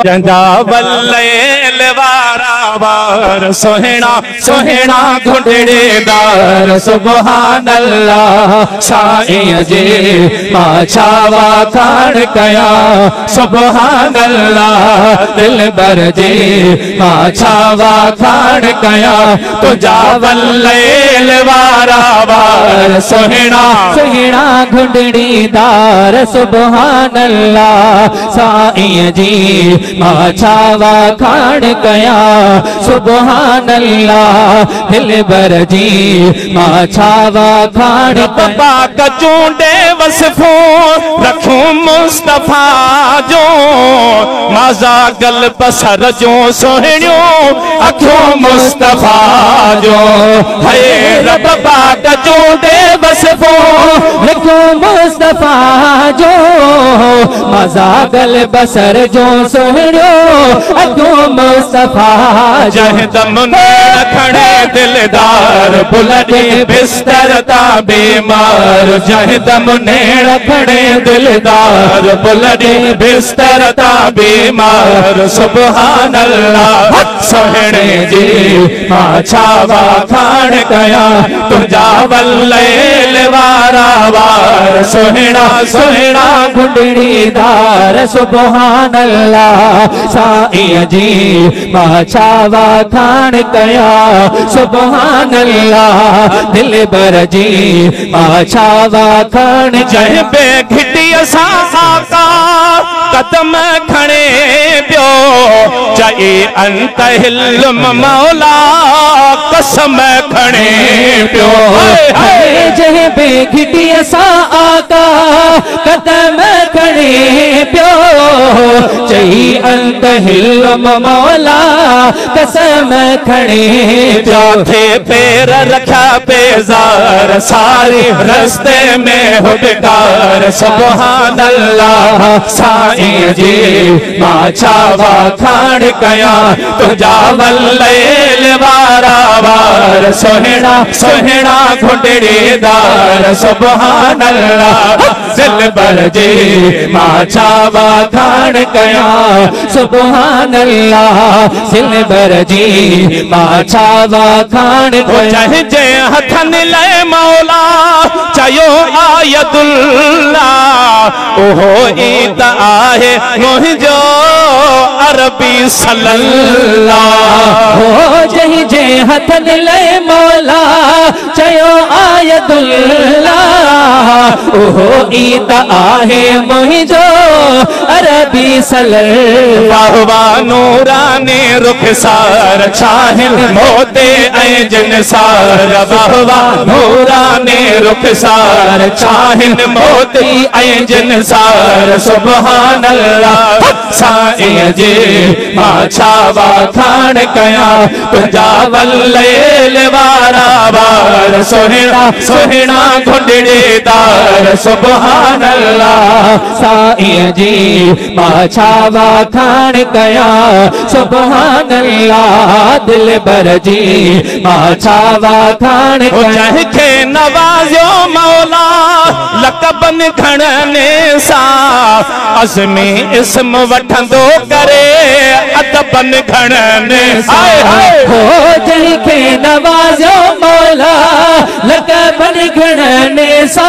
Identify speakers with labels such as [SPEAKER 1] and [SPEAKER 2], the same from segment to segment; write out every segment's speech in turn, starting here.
[SPEAKER 1] जंदा वल्लेल वारा वार सोहेना सोहेना घुंडड़ेदार सुभान अल्लाह साईं जे माछावा खान कया सुभान अल्लाह दिलबर जे माछावा खान कया तुझा वल्लेल वारा वार सोहेना सोहेना घुंडड़ेदार सुभान अल्लाह साईं जी माछावा खान कया सुभान अल्लाह दिलबर जी माछावा खान बाबा कचूंडे वसफो रखूं मुस्तफा जो माजा गल बसर जो सोहणियो अखो मुस्तफा जो है रब कचूंडे वसफो रखूं मुस्तफा जो माजा गल बसर जो सोहणियो अखो मुस्तफा जहदम खड़े दिलदार बुलडे बिस्तर ता बीमार जहदम नेड़ खड़े दिलदार बुलडे बिस्तर ता बीमार सुभान अल्लाह सोहणे जी माछावा खान कया तुझा वल्लेल वारा वार सोहणा सोहणा घुंडड़ीदार सुभान अल्लाह साईं जी माछावा खान कया सुभान अल्लाह दिलबर जी माछावा खान जह पे घिटिया साका कदम खणे पियो चाहे अंत हिल्म मौला कसम खणे पियो जह पे घिटिया साका कदम खणे पियो चाहे अंत हिल्म मौला कसम खणे चौथे पैर रखा बेजार सारे रस्ते में हो बेकार सुभान अल्लाह साईं जी माछावा खान कया तुझा वल्लेल वारा वार सोहणा सोहणा घुंडड़ीदार सुभान अल्लाह दिलबर जी माछावा खान कया सुभान अल्लाह दिलबर जी माछावा खान कया जे हथन ले मौला चयो आयतुल्ला ओहो ईद आहे मुझो अरबी सल्लल्लाह हो जही जे हथन ले मौला चयो आयतुल्ला ओहो ईद आहे मुझो अरबी सल्लल्लाह वाह नूरानी रुखसार छाहिन मोते ऐं जिनसार वाह नूरानी रुखसार छाहिन मोती ऐं जिनसार सुभान अल्लाह साईं जी माछावा खान कया तुझा वल्लेल वारा वार सोहणा सोहणा घुंडड़ीदार सुभान अल्लाह साईं जी माछावा खान कया सुभान अल्लाह दिलबर जी माछावा खान कया के नवाज़ियो मौला लक़बन खणने सा अज़मी इस्म वठंदो करे अदबन खणने सा हो जही के नवाज़ियो मौला लक़बन खणने सा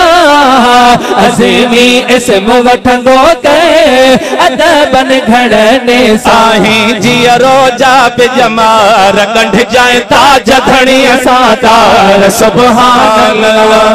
[SPEAKER 1] अज़मी इस्म वठंदो करे अदबन खणने सा ही जियरो जा बिजमार कंठ जाए ताज धणी सादार सुभान अल्लाह।